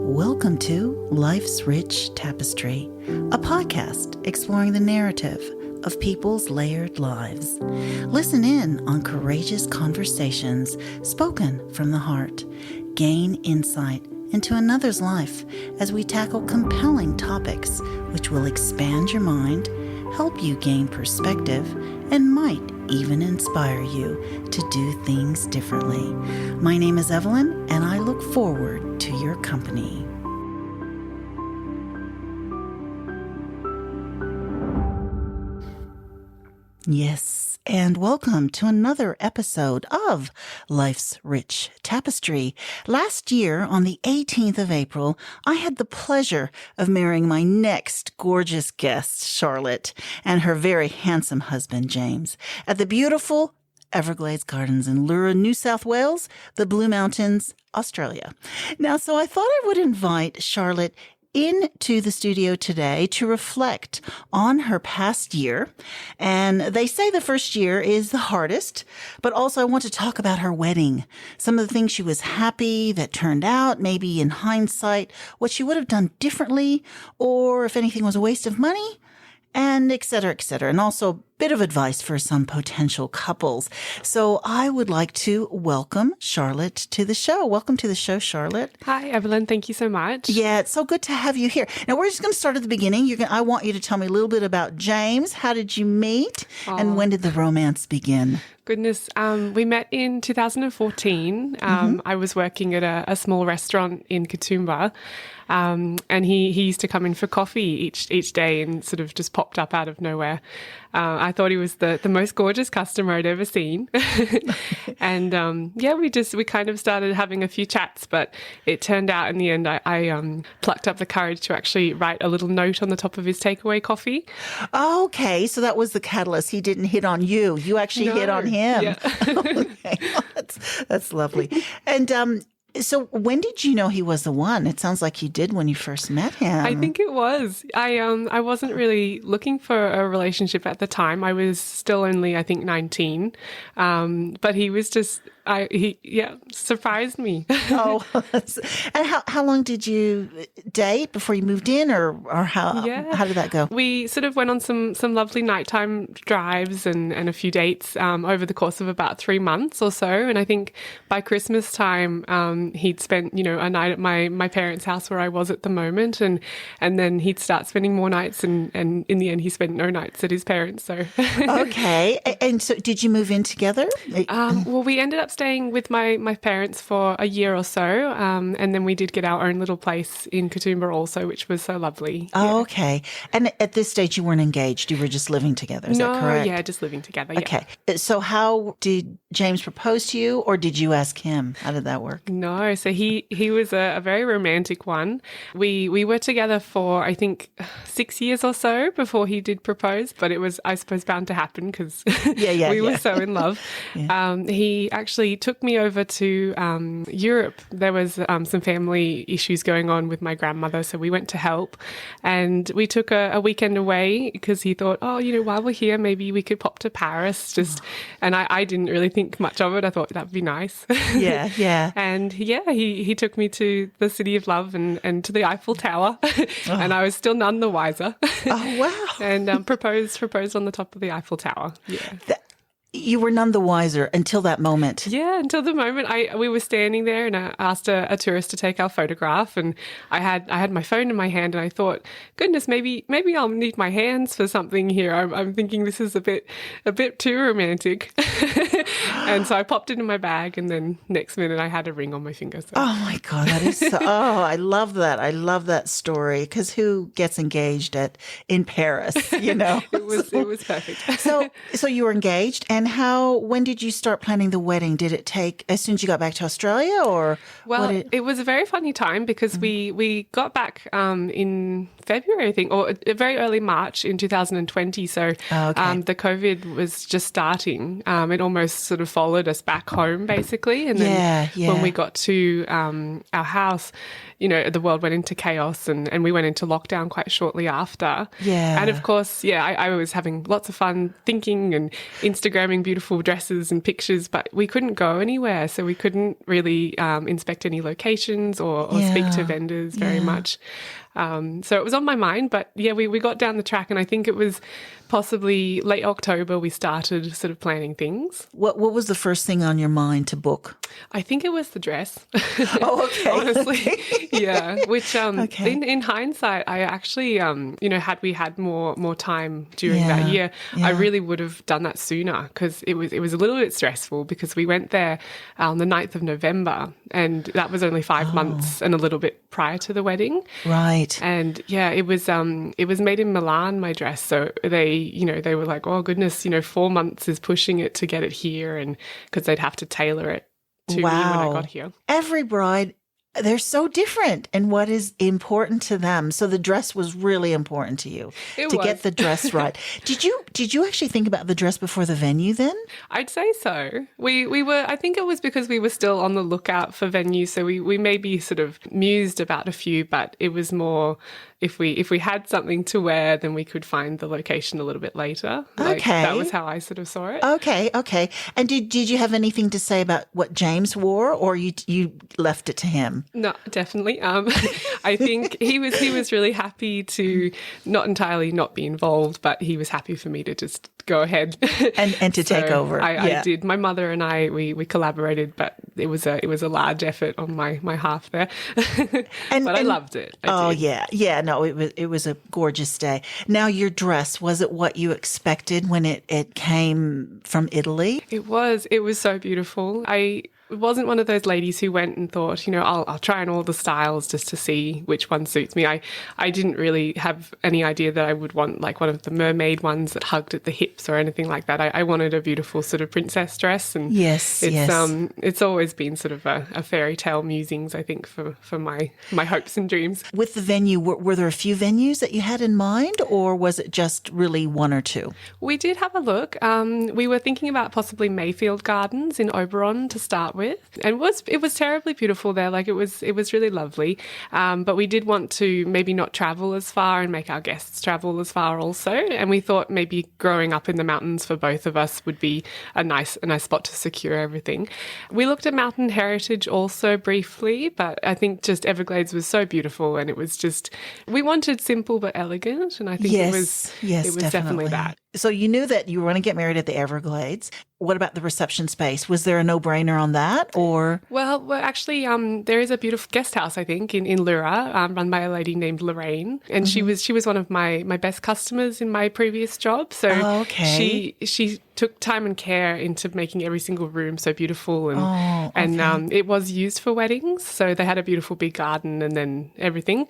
Welcome to Life's Rich Tapestry, a podcast exploring the narrative of people's layered lives. Listen in on courageous conversations spoken from the heart. Gain insight into another's life as we tackle compelling topics which will expand your mind, help you gain perspective, and might even inspire you to do things differently. My name is Evelyn, and I look forward to your company. Yes, and welcome to another episode of Life's Rich Tapestry. Last year, on the 18th of April, I had the pleasure of marrying my next gorgeous guest, Charlotte, and her very handsome husband, James, at the beautiful Everglades Gardens in Leura, New South Wales, the Blue Mountains, Australia. Now, so I thought I would invite Charlotte into the studio today to reflect on her past year. And they say the first year is the hardest, but also I want to talk about her wedding. Some of the things she was happy that turned out, maybe in hindsight, what she would have done differently, or if anything was a waste of money, and etcetera, etcetera. And also a bit of advice for some potential couples. So I would like to welcome Charlotte to the show. Welcome to the show, Charlotte. Hi, Evelyn. Thank you so much. Yeah, it's so good to have you here. Now, we're just going to start at the beginning. I want you to tell me a little bit about James. How did you meet? And when did the romance begin? Goodness. We met in 2014. I was working at a small restaurant in Katoomba. And he used to come in for coffee each day and sort of just popped up out of nowhere. I thought he was the most gorgeous customer I'd ever seen. And we kind of started having a few chats, but it turned out in the end I plucked up the courage to actually write a little note on the top of his takeaway coffee. Okay, so that was the catalyst. He didn't hit on you. You actually hit on him. Yeah. Okay, that's lovely. And so when did you know he was the one? It sounds like you did when you first met him. I think it was. I wasn't really looking for a relationship at the time. I was still only, I think, 19. But he was just, he surprised me. Oh, and how long did you date before you moved in, or how did that go? We sort of went on some lovely nighttime drives and a few dates over the course of about 3 months or so. And I think by Christmas time, he'd spent, a night at my parents' house where I was at the moment, and then he'd start spending more nights, and in the end he spent no nights at his parents. So okay, and so did you move in together? Well, we ended up staying with my parents for a year or so, and then we did get our own little place in Katoomba also, which was so lovely. Oh, okay. And at this stage you weren't engaged; you were just living together. Is that correct? Yeah, just living together. Yeah. Okay. So how did James propose to you, or did you ask him? How did that work? No, so he was a very romantic one. We were together for, I think, 6 years or so before he did propose, but it was, I suppose, bound to happen because we were so in love. He actually took me over to Europe. There was some family issues going on with my grandmother, so we went to help, and we took a weekend away because he thought, while we're here, maybe we could pop to Paris. And I didn't really think much of it. I thought that'd be nice. Yeah. And he took me to the City of Love and to the Eiffel Tower, and I was still none the wiser. Oh, wow. And proposed on the top of the Eiffel Tower. Yeah. You were none the wiser until that moment. Yeah, until the moment we were standing there, and I asked a tourist to take our photograph, and I had my phone in my hand, and I thought, goodness, maybe I'll need my hands for something here. I'm thinking this is a bit too romantic. And so I popped it in my bag, and then next minute I had a ring on my finger. So. Oh my God, that is so, I love that. I love that story, because who gets engaged in Paris, It was perfect. So you were engaged, and when did you start planning the wedding? Did it take as soon as you got back to Australia, or? Well, it was a very funny time because we got back in February, I think, or very early March in 2020. So the COVID was just starting. It almost sort of followed us back home, basically. And then when we got to our house, the world went into chaos, and we went into lockdown quite shortly after. Yeah. And of course, I was having lots of fun thinking and Instagramming Instagramming beautiful dresses and pictures, but we couldn't go anywhere. So we couldn't really inspect any locations or speak to vendors very much. So it was on my mind, but yeah, we got down the track, and I think it was possibly late October we started sort of planning things. What was the first thing on your mind to book? I think it was the dress. Oh, okay. Honestly, okay. Yeah. Which in hindsight, I actually, had we had more time during that year, I really would have done that sooner, because it was a little bit stressful, because we went there on the 9th of November, and that was only 5 months and a little bit prior to the wedding. Right. And yeah, it was made in Milan, my dress. So they were like, oh goodness, 4 months is pushing it to get it here, and because they'd have to tailor it to me when I got here. Every bride, they're so different in what is important to them. So the dress was really important to you get the dress right. Did you actually think about the dress before the venue then? I'd say so. We were, I think it was because we were still on the lookout for venues. So we maybe sort of mused about a few, but it was more, if we had something to wear, then we could find the location a little bit later. Okay. That was how I sort of saw it. Okay. And did you have anything to say about what James wore, or you left it to him? No, definitely. I think he was really happy to not entirely not be involved, but he was happy for me to just go ahead and to take over. I did. My mother and I we collaborated, but it was a large effort on my half there. But I loved it. I did. No, it was a gorgeous day. Now, your dress, was it what you expected when it came from Italy? It was so beautiful. I wasn't one of those ladies who went and thought, I'll try on all the styles just to see which one suits me. I didn't really have any idea that I would want like one of the mermaid ones that hugged at the hips or anything like that. I wanted a beautiful sort of princess dress, and it's always been sort of a fairy tale musings, I think, for my hopes and dreams. With the venue, were there a few venues that you had in mind, or was it just really one or two? We did have a look. We were thinking about possibly Mayfield Gardens in Oberon to start with, and it was terribly beautiful there. Like it was really lovely. But we did want to maybe not travel as far and make our guests travel as far also. And we thought maybe growing up in the mountains for both of us would be a nice spot to secure everything. We looked at Mountain Heritage also briefly, but I think just Everglades was so beautiful, and it was just, we wanted simple but elegant, and I think it was definitely that. So you knew that you were going to get married at the Everglades. What about the reception space? Was there a no-brainer on that, or? Well, actually, there is a beautiful guest house, I think, in Leura, run by a lady named Lorraine, and she was one of my best customers in my previous job. So she took time and care into making every single room so beautiful, and it was used for weddings. So they had a beautiful big garden and then everything.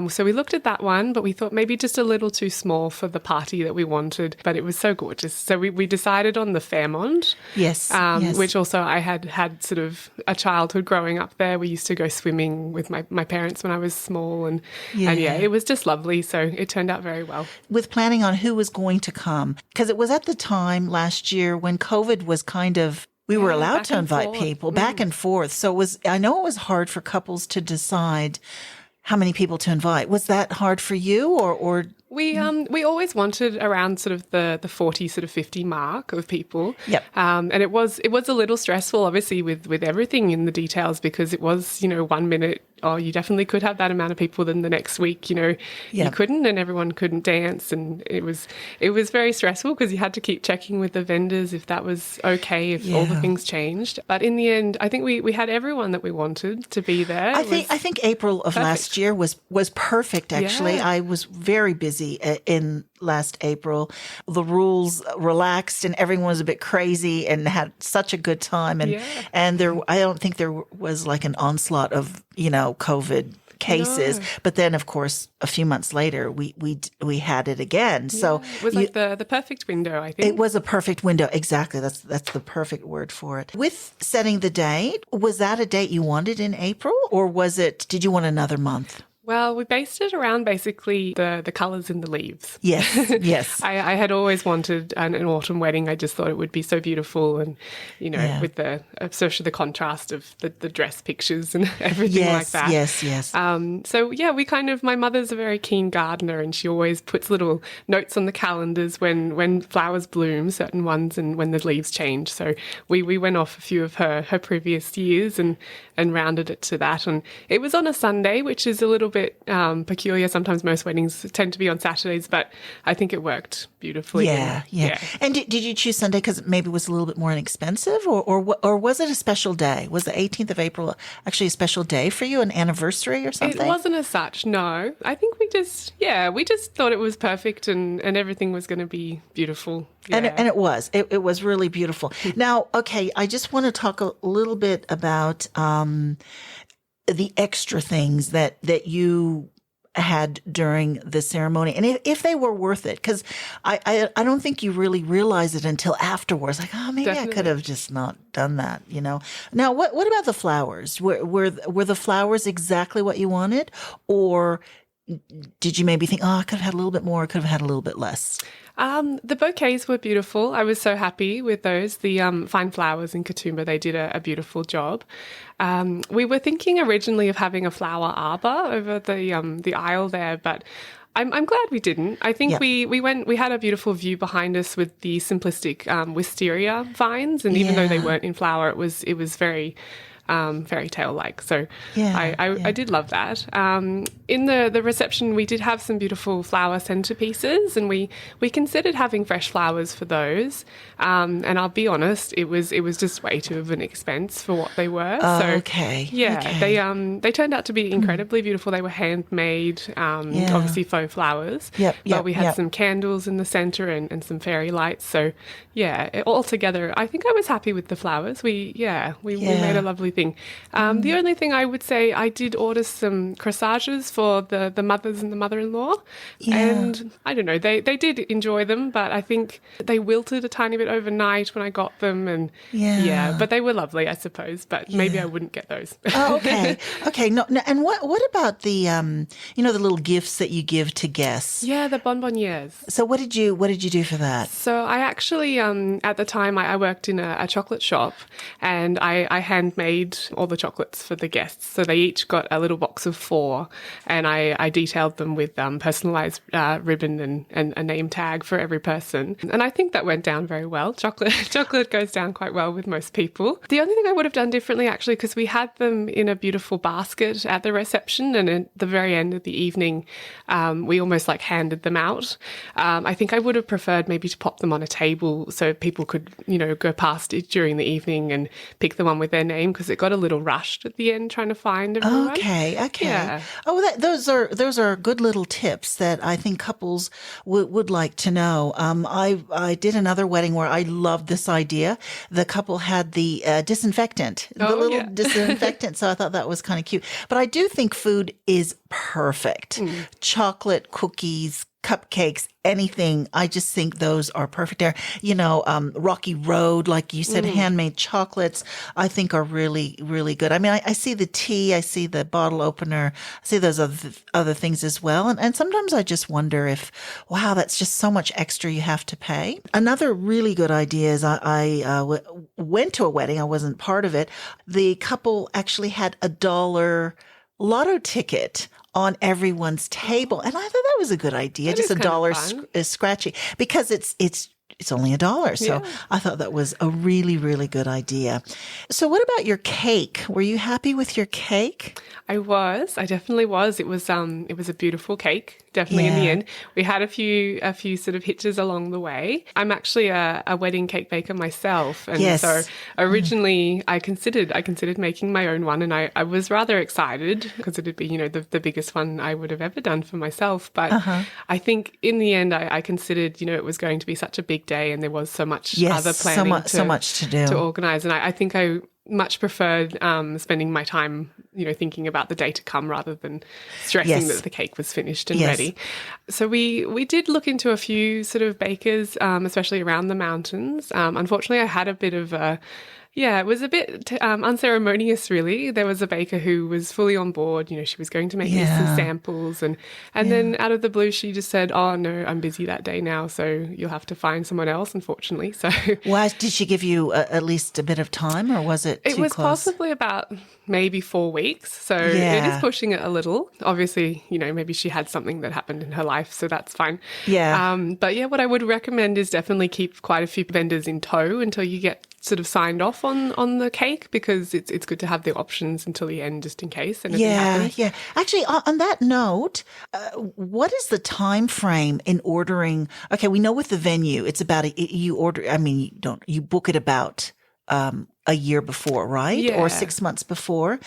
So we looked at that one, but we thought maybe just a little too small for the party that we wanted. But it was so gorgeous. So we decided on the Fairmont. Yes. Which also I had sort of a childhood growing up there. We used to go swimming with my parents when I was small, and it was just lovely. So it turned out very well. With planning on who was going to come, because it was at the time last year when COVID was kind of, we were allowed to invite people back and forth. So I know it was hard for couples to decide how many people to invite. Was that hard for you, or? We always wanted around sort of the 40, sort of 50 mark of people. Yep. And it was a little stressful, obviously, with everything in the details, because it was, 1 minute, you definitely could have that amount of people, then the next week, you couldn't, and everyone couldn't dance, and it was very stressful because you had to keep checking with the vendors if that was okay, if all the things changed. But in the end, I think we had everyone that we wanted to be there. I think April of last year was perfect, actually. Yeah. I was very busy in last April. The rules relaxed and everyone was a bit crazy and had such a good time. And I don't think there was like an onslaught of, COVID cases. No. But then, of course, a few months later, we had it again. Yeah. So it was like the perfect window, I think. It was a perfect window. Exactly. That's the perfect word for it. With setting the date, was that a date you wanted in April, or did you want another month? Well, we based it around basically the colours in the leaves. Yes, yes. I had always wanted an autumn wedding. I just thought it would be so beautiful and, with especially the contrast of the dress pictures and everything like that. Yes. So, my mother's a very keen gardener, and she always puts little notes on the calendars when flowers bloom, certain ones, and when the leaves change. So we went off a few of her previous years and rounded it to that. And it was on a Sunday, which is a little bit peculiar. Sometimes most weddings tend to be on Saturdays, but I think it worked beautifully. Yeah. And did you choose Sunday because maybe it was a little bit more inexpensive, or was it a special day? Was the 18th of April actually a special day for you, an anniversary or something? It wasn't as such, no. I think we just thought it was perfect and everything was going to be beautiful. Yeah. And it was. It was really beautiful. Now, okay, I just want to talk a little bit about the extra things that you had during the ceremony, and if they were worth it, because I don't think you really realize it until afterwards. Like, oh, maybe Definitely. I could have just not done that, Now, what about the flowers? Were the flowers exactly what you wanted, or did you maybe think, oh, I could have had a little bit more, I could have had a little bit less? The bouquets were beautiful. I was so happy with those. The fine flowers in Katoomba, they did a beautiful job. We were thinking originally of having a flower arbor over the aisle there, but I'm glad we didn't. I think we had a beautiful view behind us with the simplistic wisteria vines, and even though they weren't in flower, it was very fairy tale like. So I did love that. In the reception, we did have some beautiful flower centerpieces, and we considered having fresh flowers for those. And I'll be honest, it was just way too of an expense for what they were. They turned out to be incredibly beautiful. They were handmade, obviously faux flowers. But we had some candles in the center and some fairy lights. So altogether, I think I was happy with the flowers. We made a lovely thing. The only thing I would say, I did order some corsages for the mothers and the mother-in-law, and I don't know, they did enjoy them, but I think they wilted a tiny bit overnight when I got them, and but they were lovely, I suppose, but maybe I wouldn't get those. Oh, okay. No, and what about the the little gifts that you give to guests? Yeah, the bonbonnières. So what did you do for that? So I actually at the time I worked in a chocolate shop, and I handmade all the chocolates for the guests. So they each got a little box of 4, and I detailed them with personalised ribbon and a name tag for every person. And I think that went down very well. Chocolate goes down quite well with most people. The only thing I would have done differently, actually, because we had them in a beautiful basket at the reception, and at the very end of the evening, we almost handed them out. I think I would have preferred maybe to pop them on a table so people could, go past it during the evening and pick the one with their name, because it got a little rushed at the end trying to find everyone. Okay. Yeah. Oh, those are good little tips that I think couples would like to know. I did another wedding where I loved this idea. The couple had the disinfectant, disinfectant. So I thought that was kind of cute. But I do think food is perfect. Chocolate, cookies, cupcakes, anything. I just think those are perfect there. Rocky Road, like you said, handmade chocolates, I think are really, really good. I mean, I see the tea, I see the bottle opener, I see those other things as well. And sometimes I just wonder if, wow, that's just so much extra you have to pay. Another really good idea is I went to a wedding. I wasn't part of it. The couple actually had $1 lotto ticket on everyone's table. And I thought that was a good idea. That just $1 scratchy, because it's only $1. So I thought that was a really, really good idea. So what about your cake? Were you happy with your cake? I definitely was. It was a beautiful cake. Definitely in the end. We had a few sort of hitches along the way. I'm actually a wedding cake baker myself. And so originally I considered making my own one, and I was rather excited because it'd be, the biggest one I would have ever done for myself. But I think in the end I considered, it was going to be such a big day, and there was so much other planning so much to do, to organize. And I think I much preferred spending my time, thinking about the day to come rather than stressing that the cake was finished and ready. So we did look into a few sort of bakers, especially around the mountains. Unfortunately, I had a bit of Yeah, it was a bit unceremonious, really. There was a baker who was fully on board. She was going to make me some samples. And then out of the blue, she just said, oh, no, I'm busy that day now, so you'll have to find someone else, unfortunately. So, why did she give you at least a bit of time, or was it too close? It was possibly about maybe 4 weeks. So it is pushing it a little. Obviously, maybe she had something that happened in her life, so that's fine. Yeah. But yeah, what I would recommend is definitely keep quite a few vendors in tow until you get sort of signed off on the cake, because it's good to have the options until the end just in case anything happens. Yeah. Actually, on that note, what is the time frame in ordering? Okay, we know with the venue, it's about you book it about a year before, right? Yeah. Or 6 months before.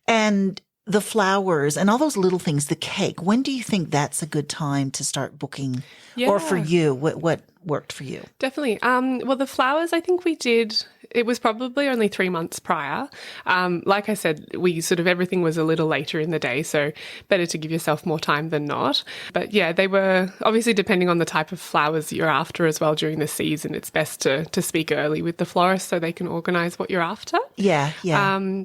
And the flowers and all those little things, the cake, when do you think that's a good time to start booking? Yeah. Or for you, what worked for you? Definitely. Well, the flowers, I think we did, it was probably only 3 months prior. Like I said, we sort of, everything was a little later in the day, so better to give yourself more time than not. But yeah, they were obviously depending on the type of flowers that you're after as well during the season. It's best to speak early with the florist so they can organise what you're after. Yeah.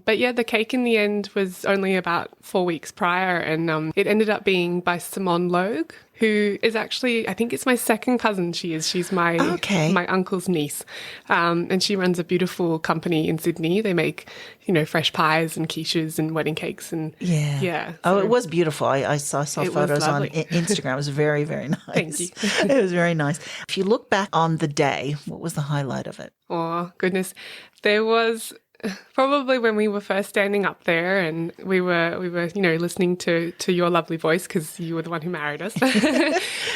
But yeah, the cake in the end was only about 4 weeks prior, and it ended up being by Simone Logue, who is actually, I think it's my second cousin. She's my uncle's niece. And she runs a beautiful company in Sydney. They make, fresh pies and quiches and wedding cakes. And yeah. So it was beautiful. I saw photos on Instagram. It was very, very nice. Thank you. It was very nice. If you look back on the day, what was the highlight of it? Oh, goodness. There was probably when we were first standing up there and we were listening to your lovely voice, because you were the one who married us.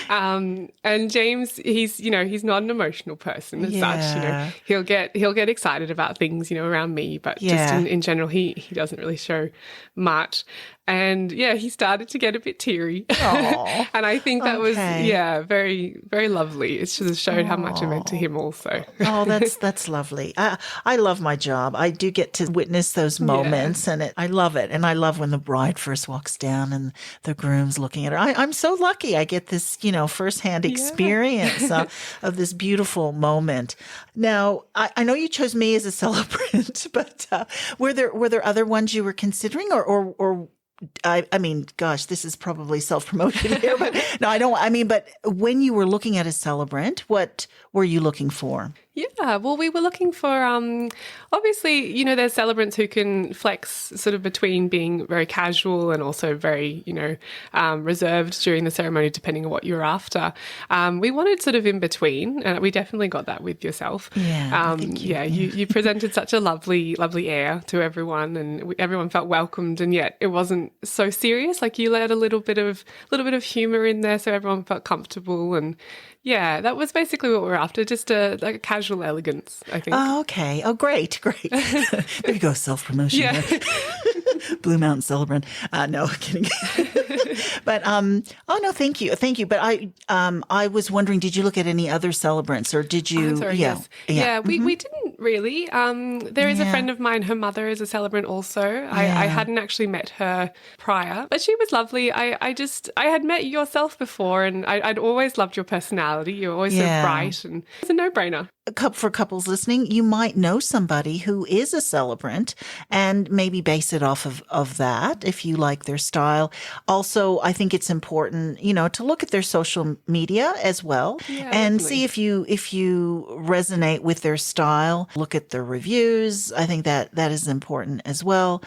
And James, he's not an emotional person as such. He'll get excited about things around me, but just in general he doesn't really show much. And yeah, he started to get a bit teary. And I think that was very, very lovely. It just showed how much it meant to him also. Oh, that's lovely. I love my job. I do get to witness those moments, and I love it. And I love when the bride first walks down and the groom's looking at her. I'm so lucky. I get this, firsthand experience of this beautiful moment. Now, I know you chose me as a celebrant, but were there other ones you were considering, or I mean, gosh, this is probably self-promotion here, but no, I don't. I mean, but when you were looking at a celebrant, what were you looking for? Yeah, well, we were looking for, obviously, there's celebrants who can flex sort of between being very casual and also very, reserved during the ceremony, depending on what you're after. We wanted sort of in between, and we definitely got that with yourself. Yeah, thank you. Yeah, you presented such a lovely, lovely air to everyone, and everyone felt welcomed, and yet it wasn't so serious. Like, you let a little bit of humour in there, so everyone felt comfortable. And yeah, that was basically what we were after, just a casual elegance, I think. Oh, okay. Oh, great. There you go, self-promotion. Yeah. Blue Mountain Celebrant. No, kidding. But no, thank you. But I was wondering, did you look at any other celebrants, or did you? Oh, sorry, yes. Yeah, we didn't really. There is a friend of mine, her mother is a celebrant also. I hadn't actually met her prior, but she was lovely. I had met yourself before, and I'd always loved your personality. You're always so bright, and it's a no-brainer. For couples listening, you might know somebody who is a celebrant and maybe base it off of that if you like their style. Also, I think it's important, to look at their social media as well and see if you resonate with their style. Look at their reviews. I think that is important as well.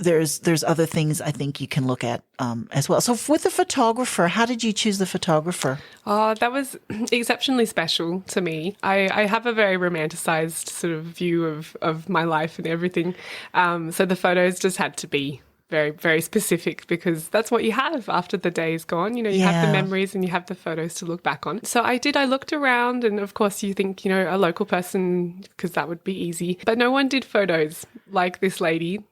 There's other things I think you can look at as well. So with the photographer, how did you choose the photographer? Oh, that was exceptionally special to me. I have a very romanticized sort of view of my life and everything. So the photos just had to be very, very specific, because that's what you have after the day is gone. You have the memories and you have the photos to look back on. So I looked around, and of course you think, a local person, because that would be easy. But no one did photos like this lady.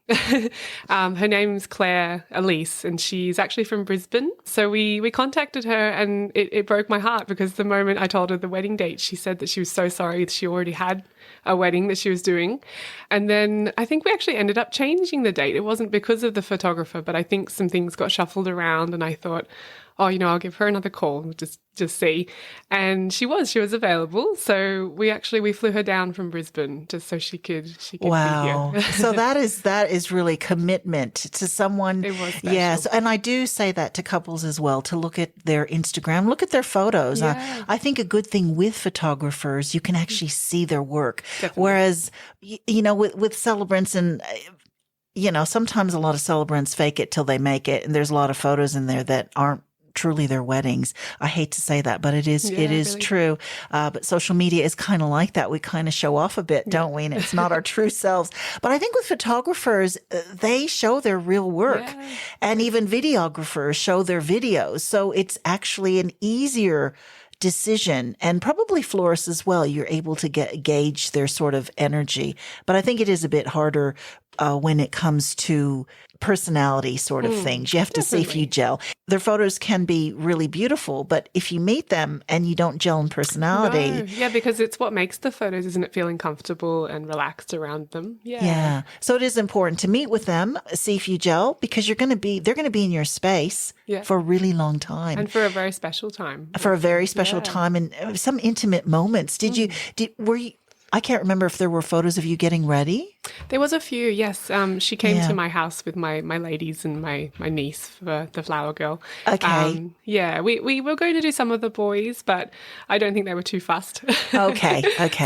Her name's Claire Elise, and she's actually from Brisbane. So we contacted her, and it broke my heart, because the moment I told her the wedding date, she said that she was so sorry that she already had a wedding that she was doing. And then I think we actually ended up changing the date. It wasn't because of the photographer, but I think some things got shuffled around, and I thought, oh, I'll give her another call, just see. And she was available. So we flew her down from Brisbane just so she could wow. be here. So that is really commitment to someone. It was special. Yes. And I do say that to couples as well, to look at their Instagram, look at their photos. Yeah. I think a good thing with photographers, you can actually see their work. Definitely. Whereas, with celebrants and, sometimes a lot of celebrants fake it till they make it. And there's a lot of photos in there that aren't truly their weddings. I hate to say that, but it is really true. But social media is kind of like that. We kind of show off a bit, don't we? And it's not our true selves. But I think with photographers, they show their real work. Yeah. And even videographers show their videos. So it's actually an easier decision, and probably florists as well. You're able to gauge their sort of energy. But I think it is a bit harder when it comes to personality sort of things. You have to see if you gel. Their photos can be really beautiful, but if you meet them and you don't gel in personality. No. Yeah, because it's what makes the photos, isn't it? Feeling comfortable and relaxed around them. Yeah. Yeah. So it is important to meet with them, see if you gel, because they're going to be in your space for a really long time. And for a very special time. For a very special time and some intimate moments. Were you, I can't remember if there were photos of you getting ready. There was a few, yes. She came to my house with my ladies and my niece for the flower girl. Okay. We were going to do some of the boys, but I don't think they were too fussed. Okay.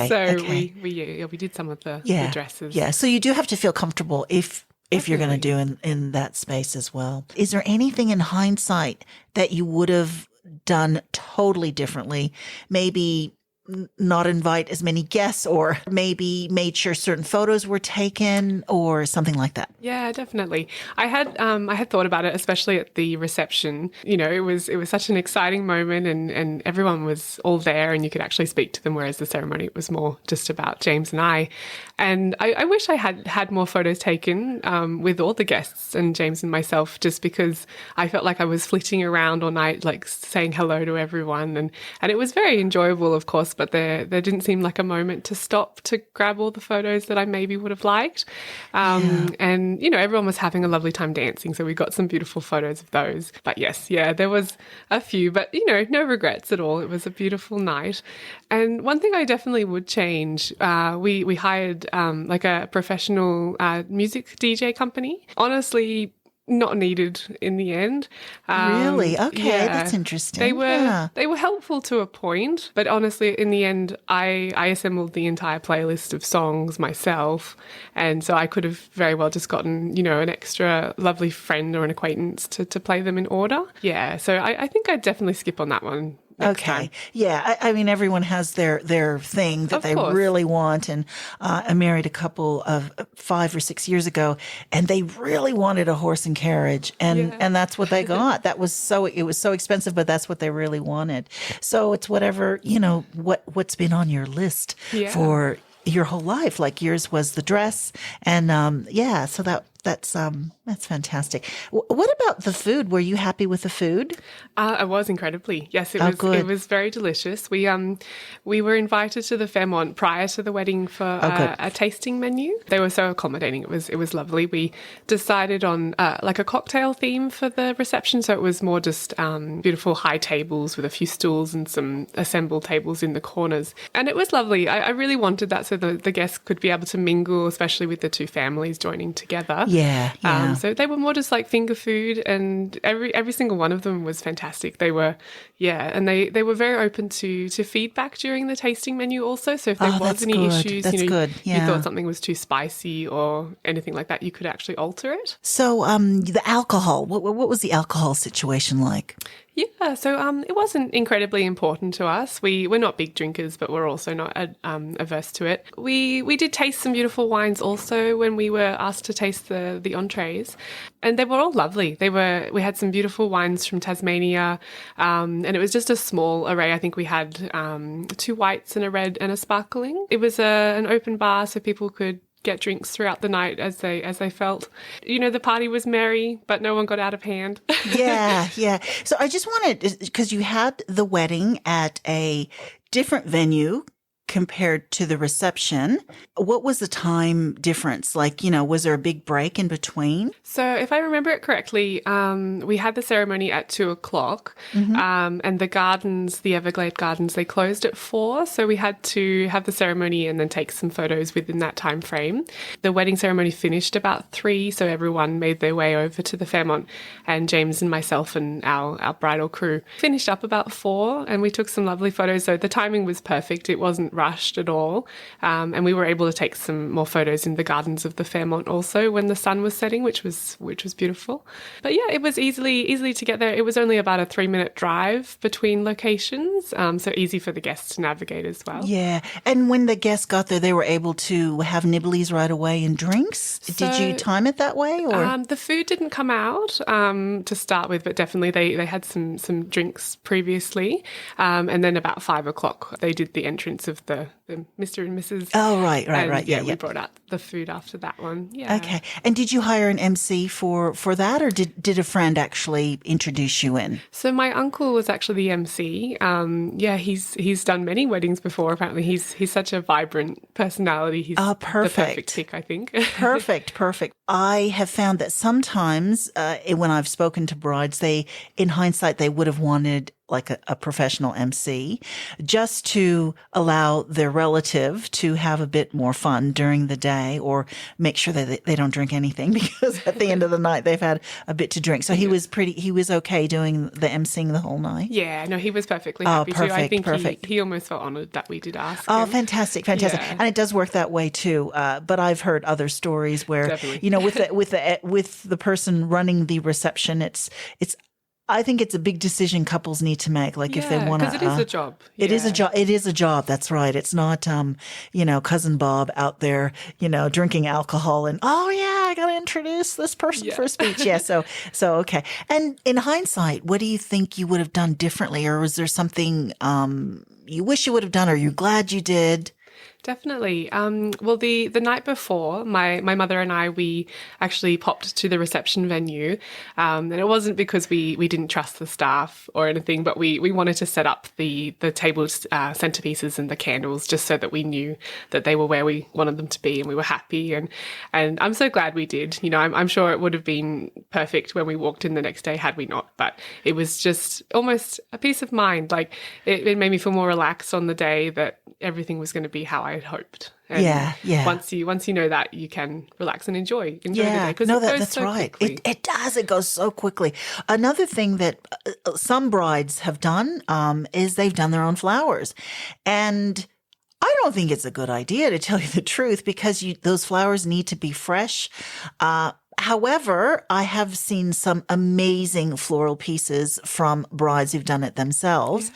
So we did some of the dresses. Yeah. So you do have to feel comfortable if you're going to do in that space as well. Is there anything in hindsight that you would have done totally differently? Maybe not invite as many guests, or maybe made sure certain photos were taken, or something like that? Yeah, definitely. I had thought about it, especially at the reception. It was such an exciting moment, and everyone was all there, and you could actually speak to them. Whereas the ceremony, it was more just about James and I. And I wish I had more photos taken with all the guests and James and myself, just because I felt like I was flitting around all night, like saying hello to everyone, and it was very enjoyable, of course. But there didn't seem like a moment to stop to grab all the photos that I maybe would have liked. And, everyone was having a lovely time dancing. So we got some beautiful photos of those. But yes, there was a few, but, no regrets at all. It was a beautiful night. And one thing I definitely would change, we hired like a professional music DJ company. Honestly, not needed in the end. Really? Okay, that's interesting. They were helpful to a point, but honestly, in the end, I assembled the entire playlist of songs myself, and so I could have very well just gotten, an extra lovely friend or an acquaintance to play them in order. Yeah, so I think I'd definitely skip on that one. Okay. Time. Yeah. I mean, everyone has their thing that they really want. And I married a couple of 5 or 6 years ago, and they really wanted a horse and carriage. And that's what they got. It was so expensive, but that's what they really wanted. So it's whatever, what's been on your list for your whole life. Like yours was the dress. And so that's fantastic. What about the food? Were you happy with the food? I was incredibly. Yes, it was. Good. It was very delicious. We were invited to the Fairmont prior to the wedding for a tasting menu. They were so accommodating. It was lovely. We decided on like a cocktail theme for the reception, so it was more just beautiful high tables with a few stools and some assembled tables in the corners, and it was lovely. I really wanted that so the guests could be able to mingle, especially with the two families joining together. Yeah. So they were more just like finger food, and every single one of them was fantastic. They were, and they were very open to feedback during the tasting menu also. So if there was any issues, you thought something was too spicy or anything like that, you could actually alter it. So the alcohol, what was the alcohol situation like? Yeah, so it wasn't incredibly important to us. We're not big drinkers, but we're also not averse to it. We did taste some beautiful wines also when we were asked to taste the entrees, and they were all lovely. We had some beautiful wines from Tasmania, and it was just a small array. I think we had 2 whites and a red and a sparkling. It was an open bar, so people could get drinks throughout the night as they felt. The party was merry, but no one got out of hand. Yeah. So I just wanted, because you had the wedding at a different venue compared to the reception. What was the time difference? Like, was there a big break in between? So if I remember it correctly, we had the ceremony at 2:00, and the gardens, the Everglades Gardens, they closed at 4. So we had to have the ceremony and then take some photos within that time frame. The wedding ceremony finished about 3, so everyone made their way over to the Fairmont, and James and myself and our bridal crew finished up about 4, and we took some lovely photos. So the timing was perfect. It wasn't rushed at all. And we were able to take some more photos in the gardens of the Fairmont also when the sun was setting, which was beautiful. But yeah, it was easily to get there. It was only about a 3-minute drive between locations, so easy for the guests to navigate as well. Yeah. And when the guests got there, they were able to have nibblies right away and drinks? Did you time it that way? Or the food didn't come out to start with, but definitely they had some drinks previously. And then about 5:00, they did the entrance of the Mr. and Mrs. Oh, right. Yeah, we brought out the food after that one. Yeah. Okay. And did you hire an MC for that, or did a friend actually introduce you in? So my uncle was actually the MC. He's done many weddings before. Apparently, he's such a vibrant personality. He's the perfect pick, I think. Perfect. I have found that sometimes when I've spoken to brides, in hindsight, they would have wanted like a professional MC just to allow their relative to have a bit more fun during the day, or make sure that they don't drink anything, because at the end of the night they've had a bit to drink. So he was okay doing the MCing the whole night? Yeah, no, he was perfectly happy too. I think perfect. He almost felt honoured that we did ask him. Oh, fantastic. Yeah. And it does work that way too. But I've heard other stories where, definitely. with the person running the reception, I think it's a big decision couples need to make. Like if they want to, because it is a job. It is a job. It is a job. That's right. It's not, cousin Bob out there, drinking alcohol and, I got to introduce this person for a speech. Yeah. So okay. And in hindsight, what do you think you would have done differently, or was there something you wish you would have done, or you're glad you did? Definitely. Well, the night before, my mother and I, we actually popped to the reception venue, and it wasn't because we didn't trust the staff or anything, but we wanted to set up the tables, centerpieces and the candles, just so that we knew that they were where we wanted them to be, and we were happy. And I'm so glad we did. I'm sure it would have been perfect when we walked in the next day had we not, but it was just almost a peace of mind. Like it made me feel more relaxed on the day that everything was going to be how I had hoped. And yeah. Once you know that, you can relax and enjoy the day, because that's so right. It does. It goes so quickly. Another thing that some brides have done is they've done their own flowers, and I don't think it's a good idea, to tell you the truth, because those flowers need to be fresh. However, I have seen some amazing floral pieces from brides who've done it themselves. Yeah.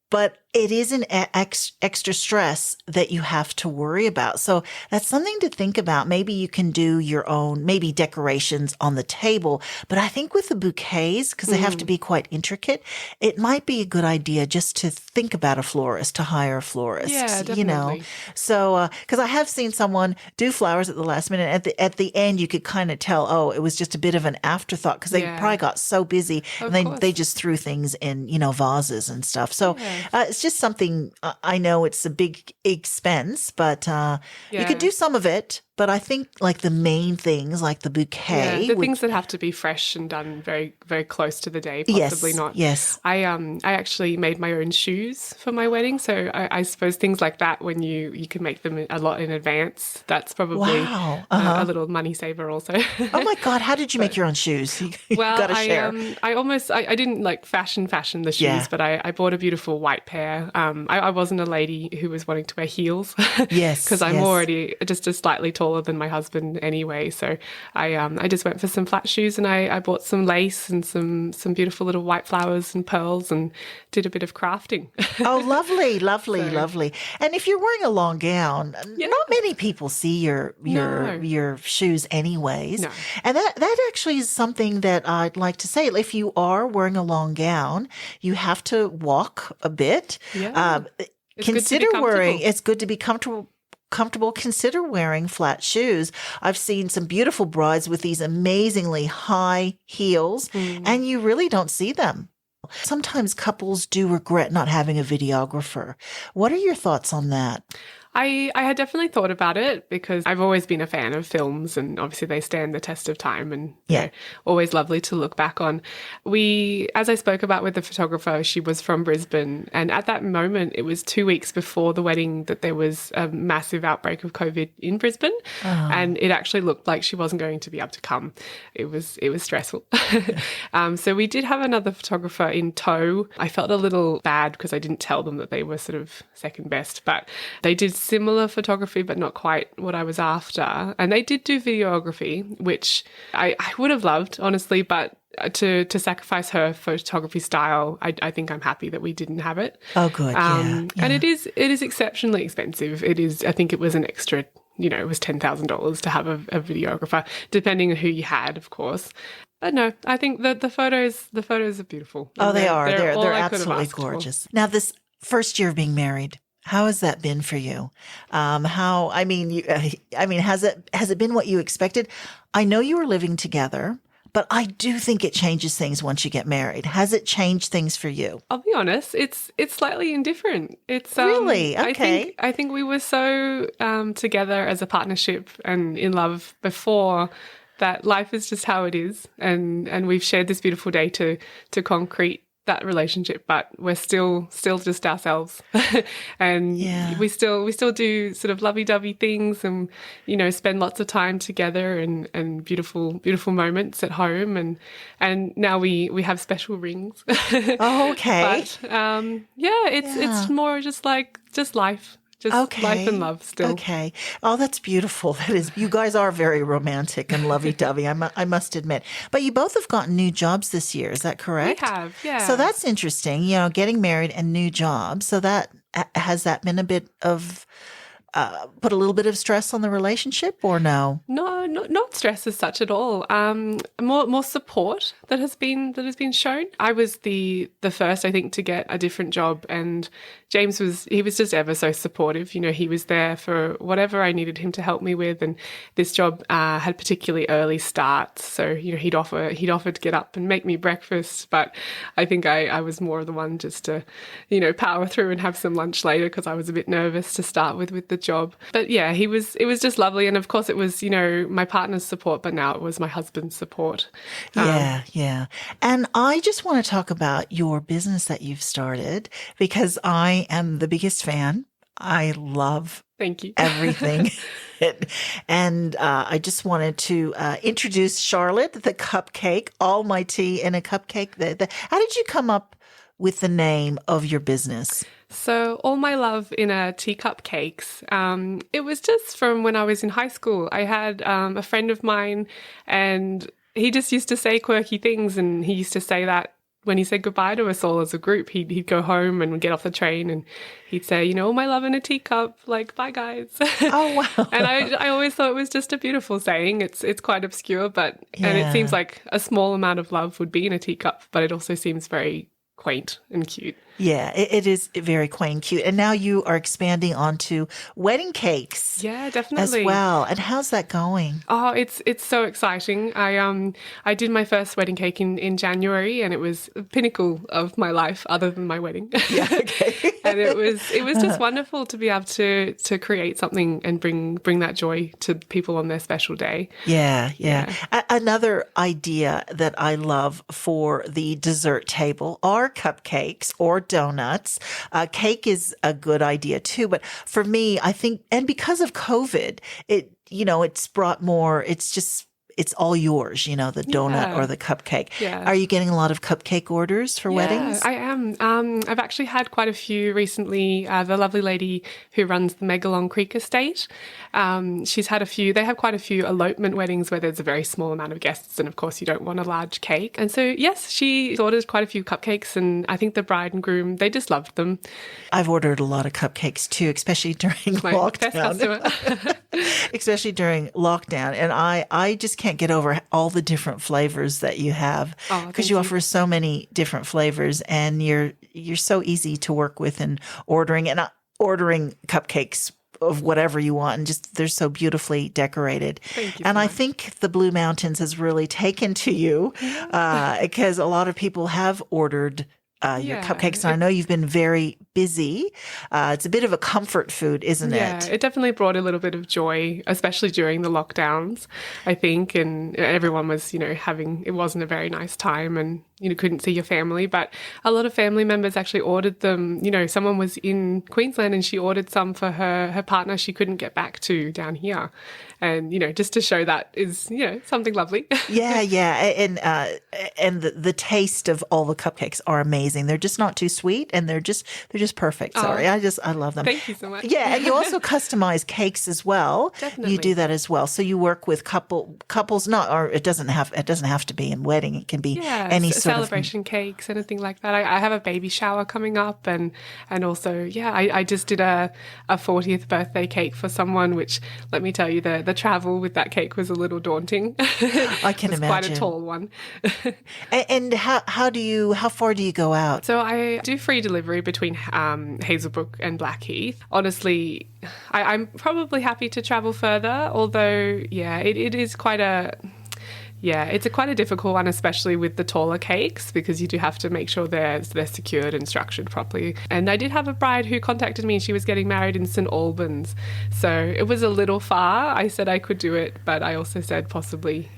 But it is an extra stress that you have to worry about. So that's something to think about. Maybe you can do your own, maybe decorations on the table. But I think with the bouquets, because they have to be quite intricate, it might be a good idea just to think about a florist, to hire a florist. Yeah, definitely. So, because I have seen someone do flowers at the last minute. At the end, you could kind of tell, it was just a bit of an afterthought, because they probably got so busy and they just threw things in, vases and stuff. So it's just something, I know it's a big expense, but you could do some of it. But I think like the main things, like the bouquet, things that have to be fresh and done very, very close to the day, possibly not. Yes. I actually made my own shoes for my wedding, so I suppose things like that, when you can make them a lot in advance, that's probably a little money saver also. Oh my God! How did you make your own shoes? Well, gotta share. I didn't like fashion the shoes, but I bought a beautiful white pair. I wasn't a lady who was wanting to wear heels. Yes, because I'm already just a slightly taller than my husband anyway. So I just went for some flat shoes, and I bought some lace and some beautiful little white flowers and pearls, and did a bit of crafting. Oh, lovely. And if you're wearing a long gown, not many people see your shoes anyways. No. And that actually is something that I'd like to say. If you are wearing a long gown, you have to walk a bit. Yeah. It's good to be comfortable. Consider wearing flat shoes. I've seen some beautiful brides with these amazingly high heels, and you really don't see them. Sometimes couples do regret not having a videographer. What are your thoughts on that? I had definitely thought about it because I've always been a fan of films, and obviously they stand the test of time and they're always lovely to look back on. As I spoke about with the photographer, she was from Brisbane, and at that moment, it was 2 weeks before the wedding that there was a massive outbreak of COVID in Brisbane, and it actually looked like she wasn't going to be able to come. It was stressful. So we did have another photographer in tow. I felt a little bad because I didn't tell them that they were sort of second best, but they did similar photography, but not quite what I was after. And they did do videography, which I would have loved, honestly, but to sacrifice her photography style, I think I'm happy that we didn't have it. Oh, good. Yeah. And it is exceptionally expensive. I think it was an extra, it was $10,000 to have a videographer, depending on who you had, of course. But no, I think that the photos are beautiful. Oh, they are. They're absolutely gorgeous. Now, this first year of being married, how has that been for you? Has it been what you expected? I know you were living together, but I do think it changes things once you get married. Has it changed things for you? I'll be honest, it's slightly indifferent. It's really okay. I think we were so together as a partnership and in love before that life is just how it is, and we've shared this beautiful day to concrete that relationship, but we're still just ourselves. And we still do sort of lovey-dovey things and, spend lots of time together and beautiful moments at home. And now we have special rings. Oh, okay. But it's more just life. Just life and love still. Okay. Oh, that's beautiful. That is, you guys are very romantic and lovey-dovey, I must admit. But you both have gotten new jobs this year. Is that correct? We have, yeah. So that's interesting, getting married and new jobs. So has that been a bit of, put a little bit of stress on the relationship or no? No, not stress as such at all. More support that has been shown. I was the first, I think, to get a different job, and James was just ever so supportive. He was there for whatever I needed him to help me with, and this job had particularly early starts. So he'd offer to get up and make me breakfast, but I think I was more of the one just to power through and have some lunch later because I was a bit nervous to start with the job. But yeah, it was just lovely, and of course it was my partner's support, but now it was my husband's support. Yeah. And I just want to talk about your business that you've started because I am the biggest fan. I love Thank you. everything. And I just wanted to introduce Charlotte, the cupcake, all my tea in a cupcake. How did you come up with the name of your business? So All My Love in a Teacup Cakes. It was just from when I was in high school. I had a friend of mine, and he just used to say quirky things, and he used to say that when he said goodbye to us all as a group, he'd go home and get off the train and he'd say, all my love in a teacup, like, bye guys. Oh, wow. And I always thought it was just a beautiful saying. It's quite obscure, and it seems like a small amount of love would be in a teacup, but it also seems very quaint and cute. Yeah, it is very quaint and cute. And now you are expanding onto wedding cakes. Yeah, definitely. As well. And how's that going? Oh, it's so exciting. I did my first wedding cake in January, and it was the pinnacle of my life other than my wedding. Yeah, okay. And it was just wonderful to be able to create something and bring that joy to people on their special day. Yeah. Another idea that I love for the dessert table are cupcakes or donuts. Cake is a good idea too, but for me, I think, and because of COVID, it's brought more, it's all yours, the donut or the cupcake. Yeah. Are you getting a lot of cupcake orders for weddings? I am. I've actually had quite a few recently. The lovely lady who runs the Megalong Creek Estate, she's had a few. They have quite a few elopement weddings where there's a very small amount of guests, and of course you don't want a large cake. And so, yes, she ordered quite a few cupcakes, and I think the bride and groom, they just loved them. I've ordered a lot of cupcakes too, especially during lockdown. Especially during lockdown. And I just can't get over all the different flavors that you have because you offer so many different flavors, and you're so easy to work with in ordering cupcakes of whatever you want, and just they're so beautifully decorated. Thank you and so I much. think the Blue Mountains has really taken to you because a lot of people have ordered your cupcakes, and I know you've been very busy. It's a bit of a comfort food, isn't it? Yeah, it definitely brought a little bit of joy, especially during the lockdowns, I think. And everyone was, it wasn't a very nice time and, couldn't see your family. But a lot of family members actually ordered them. Someone was in Queensland and she ordered some for her partner she couldn't get back to down here. And, just to show that is, something lovely. Yeah. And the taste of all the cupcakes are amazing. They're just not too sweet, and they're just perfect. Sorry. I love them. Thank you so much. Yeah. And you also customize cakes as well. Definitely. You do that as well. So you work with couples, or it doesn't have to be in wedding. It can be any sort celebration cakes, anything like that. I have a baby shower coming up, and also, I just did a 40th birthday cake for someone, which, let me tell you, the travel with that cake was a little daunting. I can imagine. Quite a tall one. And how far do you go out? So I do free delivery between Hazelbrook and Blackheath. Honestly, I'm probably happy to travel further, although, it is quite a... Yeah, it's quite a difficult one, especially with the taller cakes, because you do have to make sure they're secured and structured properly. And I did have a bride who contacted me. She was getting married in St. Albans. So it was a little far. I said I could do it, but I also said possibly,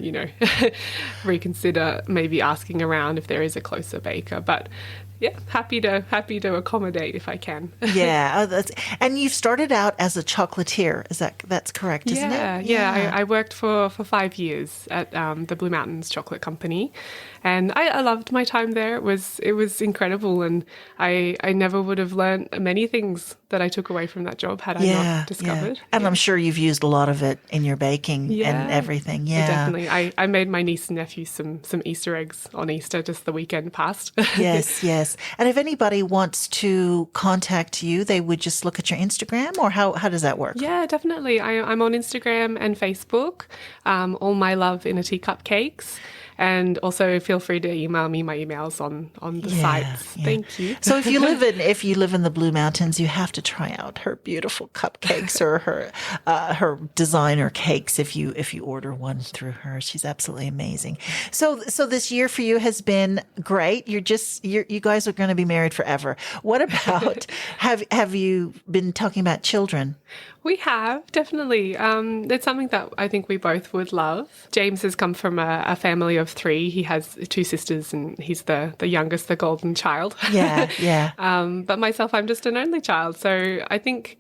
reconsider maybe asking around if there is a closer baker. But yeah, happy to accommodate if I can. Yeah, and you've started out as a chocolatier. That's correct, isn't it? Yeah. I worked for 5 years at the Blue Mountains Chocolate Company, and I loved my time there. It was incredible, and I never would have learned many things that I took away from that job had I not discovered. And I'm sure you've used a lot of it in your baking and everything. Yeah, definitely. I made my niece and nephew some Easter eggs on Easter just the weekend past. Yes. And if anybody wants to contact you, they would just look at your Instagram, or how does that work? Yeah, definitely. I'm on Instagram and Facebook, All My Love in a Teacup Cakes. And also feel free to email me. My email's on the sites. Yeah. Thank you. So if you live in the Blue Mountains, you have to try out her beautiful cupcakes or her designer cakes if you order one through her. She's absolutely amazing. So this year for you has been great. You guys are going to be married forever. What about have you been talking about children? We have, definitely. It's something that I think we both would love. James has come from a family of 3. He has 2 sisters, and he's the youngest, the golden child. Yeah. But myself, I'm just an only child. So I think,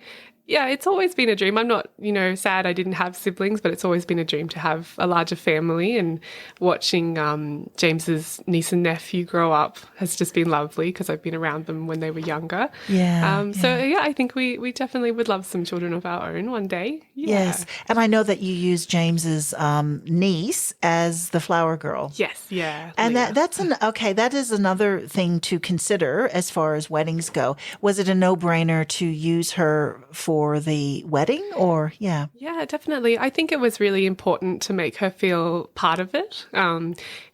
it's always been a dream. I'm not, sad I didn't have siblings, but it's always been a dream to have a larger family. And watching James's niece and nephew grow up has just been lovely, because I've been around them when they were younger. I think we definitely would love some children of our own one day. Yeah. Yes. And I know that you use James's niece as the flower girl. Yes, yeah. And Leura. that is another thing to consider as far as weddings go. Was it a no-brainer to use her for the wedding, or Yeah, definitely. I think it was really important to make her feel part of it.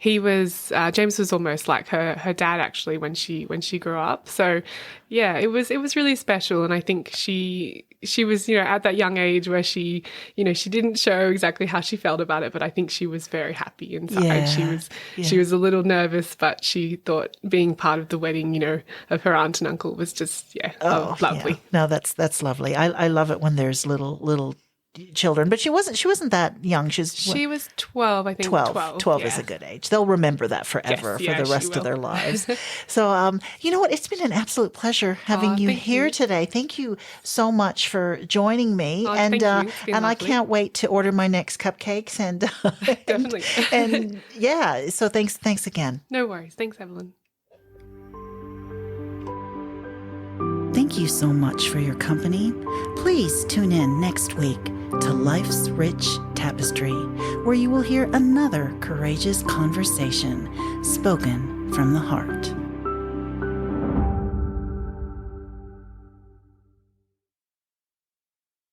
James was almost like her dad, actually, when she grew up. So yeah, it was really special. And I think she was, at that young age where she didn't show exactly how she felt about it, but I think she was very happy inside. Yeah, she was a little nervous, but she thought being part of the wedding, of her aunt and uncle was just, lovely. Yeah. No, that's lovely. I love it when there's little children, but she wasn't that young. She was 12, I think. 12 is a good age. They'll remember that forever for the rest of their lives. So, you know what? It's been an absolute pleasure having you here today. Thank you so much for joining me. Thank you. It's been and I lovely. can't wait to order my next cupcakes and Definitely. and yeah. So thanks again. No worries. Thanks, Evelyn. Thank you so much for your company. Please tune in next week to Life's Rich Tapestry, where you will hear another courageous conversation spoken from the heart.